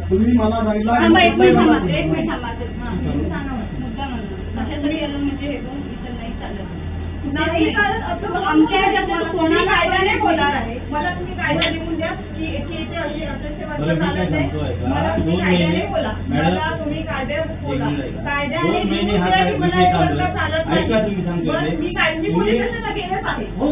तुम्ही मला एक मिनिट थांबा कशातरी म्हणजे हे नाही चालत नाही आमच्या कोणा कायद्याने बोलणार आहे मला तुम्ही कायदा लिहून द्या की ते अशी अध्यक्ष चालत नाही मला तुम्ही कायद्याने बोला मला तुम्ही कायद्यात बोला कायद्याने मला चालत नाही मी कायद्याने पोलीस स्टेशनला गेलेच आहे हो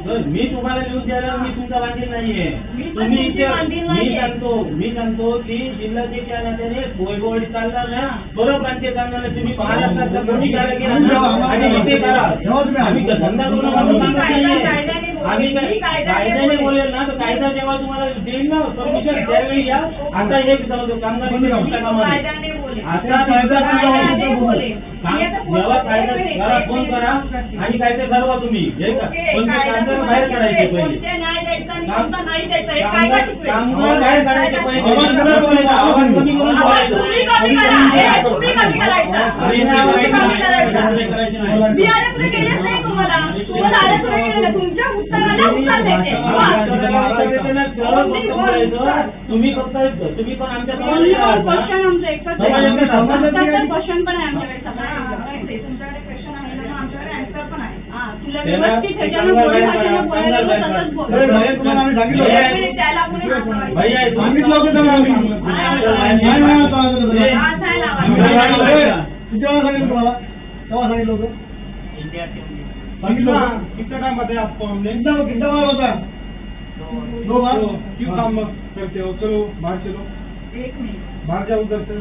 मी तुम्हाला लिहून द्यायला मी तुमचा बांधील नाहीये मी सांगतो की जिल्ह्याचे त्या नात्याने वैभवडी चालणार ना बरोबर बांधते चालणार नाही तुम्ही महाराष्ट्रात कोणी आम्ही धंदा करून सांगत नाहीये आम्ही कायद्याने बोलेल ना तर कायदा जेव्हा तुम्हाला देईल ना परमिशन त्यावेळी या आता हे कामगार आता जेव्हा कायदा फोन करा आणि कायदे ठरवा तुम्ही कामगार बाहेर काढायचे पहिले कामगार बाहेर काढायचे पहिले आवाज कमी करून तुम्ही फक्त तुम्ही पण आमच्या क्वेश्चन पण आहे आमच्याकडे तुमच्याकडे क्वेश्चन आहे ना आमच्याकडे आन्सर पण आहे तुला व्यवस्थित कितना टाइम बताया आपको हमने कितना बार होता दो बार क्यों काम करते हो चलो बाहर चलो 1 मिनट बाहर जाओ उधर से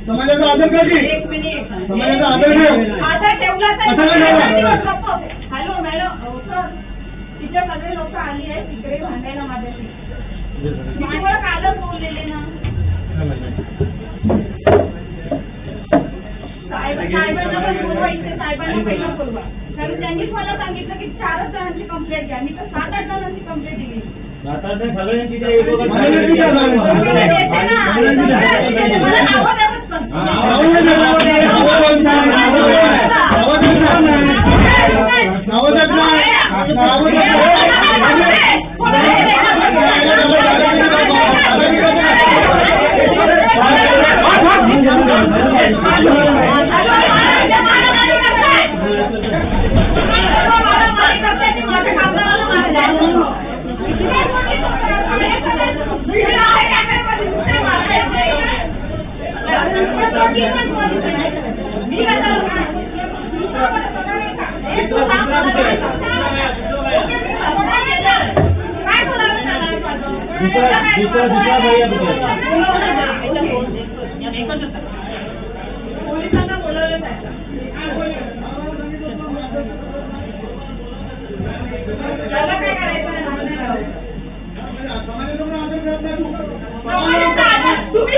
समाजाचा आदर करते समाजाचा आदर हॅलो मॅडम सर तिच्या सगळे लोक आली आहेत तिकडे भांडायला माझ्याशी मी तुम्हाला कालच बोललेले ना साहेबांना पण बोलवा इथे साहेबांना पहिला बोलवा कारण त्यांनीच मला सांगितलं की 4 जणांची कंप्लेंट घ्या मी तर 7-8 जणांची कंप्लेंट दिली पोलिसांना बोलवलं जायचं त्याला काय करायचं तुम्ही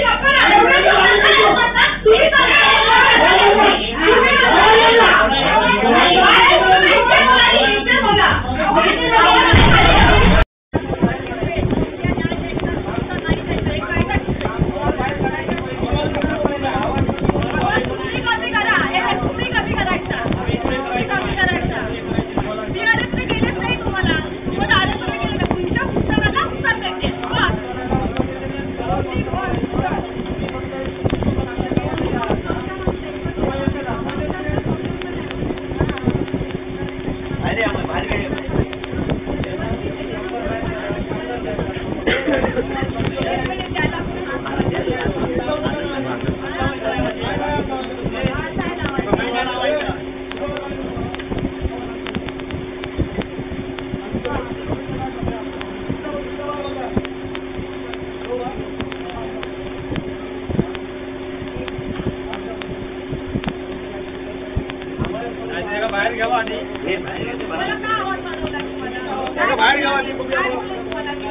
बाहेर घ्यावा आणि मला का आवाज वाढवला तुम्हाला? त्याला बाहेर घ्यावा आणि काय बोलले तुम्हाला मी?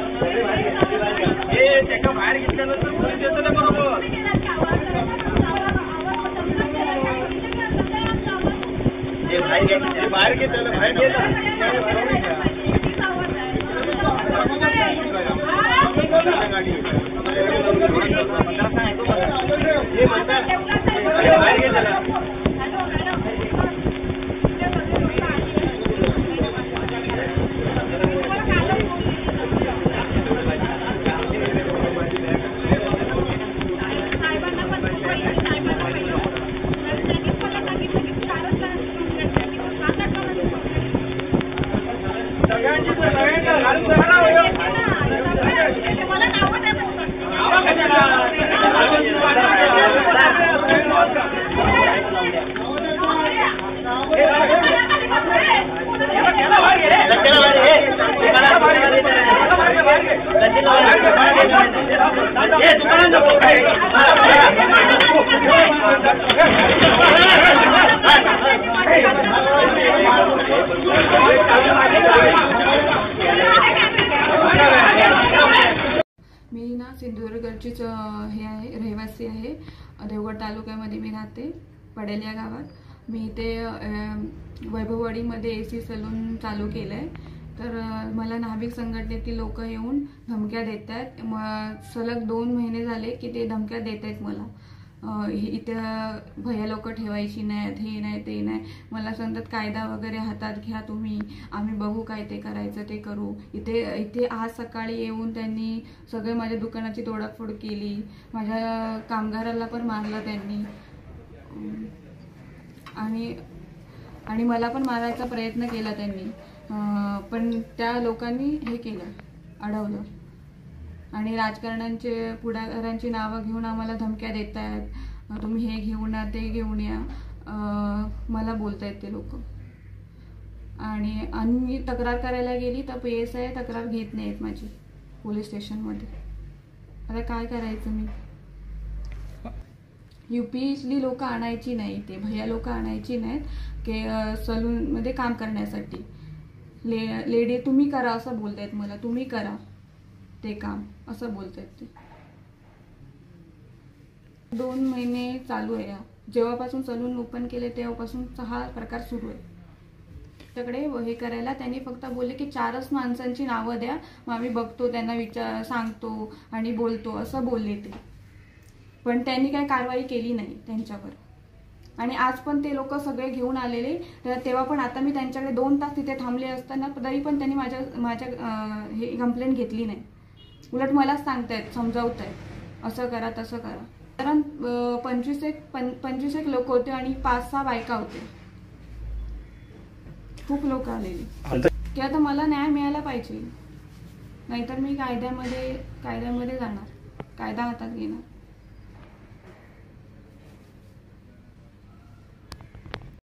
त्याच्या बाहेर घेतल्यानंतर पोलीस येतं ना बरोबर. तुम्ही केलात का? आवाज बाहेर घे त्याला बाहेर घे मी ना सिंधुदुर्गचीच हे आहे, रहिवासी आहे. देवगड तालुक्यामध्ये मी राहते, पडेल या गावात. मी इथे वैभववाडीमध्ये AC सलून चालू केलं आहे. तर मला नाभिक संघटनेतील लोक येऊन धमक्या देत आहेत. सलग 2 महिने झाले की ते धमक्या देत आहेत मला. इथे भैया लोक ठेवायची नाहीत, हे नाही ते नाही. मला सांगतात कायदा वगैरे हातात घ्या तुम्ही, आम्ही बघू काय ते करायचं ते करू. इथे आज सकाळी येऊन त्यांनी सगळे माझ्या दुकानाची तोडाफोड केली. माझ्या कामगाराला पण मारलं त्यांनी आणि मला पण मारायचा प्रयत्न केला त्यांनी. पण त्या लोकांनी हे केलं, अडवलं. आणि राजकारण्यांचे पुढाकारांची नावं घेऊन आम्हाला धमक्या देत आहेत. तुम्ही हे घेऊन या, ते घेऊन या, मला बोलतायत ते लोक. आणि मी तक्रार करायला गेली तर PSI तक्रार घेत नाहीत माझी पोलीस स्टेशनमध्ये. आता काय करायचं मी? UPतली लोक आणायची नाही, ते भैया लोक आणायची नाहीत की सलूनमध्ये काम करण्यासाठी. लेडी तुम्ही करा असं बोलतायत मला, तुम्ही करा ते काम असं बोलतायत ते. 2 महिने चालू आहे. जेव्हापासून सलून ओपन केले तेव्हापासून हा प्रकार सुरू आहे. त्याकडे हे करायला त्यांनी फक्त बोलले की 4च माणसांची नावं द्या, मग आम्ही बघतो, त्यांना सांगतो आणि बोलतो असं बोलले ते. पण त्यांनी काही कारवाई केली नाही त्यांच्यावर. आणि आज पण ते लोक सगळे घेऊन आलेले. तेव्हा पण आता मी त्यांच्याकडे 2 तास तिथे थांबले असताना तरी पण त्यांनी माझ्या हे कंप्लेंट घेतली नाही. उलट मलाच सांगतायत, समजावतायत असं करा तसं करा. कारण 25 लोक होते आणि 5-6 बायका होते. खूप लोक आलेली. की आता मला न्याय मिळायला पाहिजे, नाहीतर मी कायद्यामध्ये जाणार, कायदा हातात घेणार.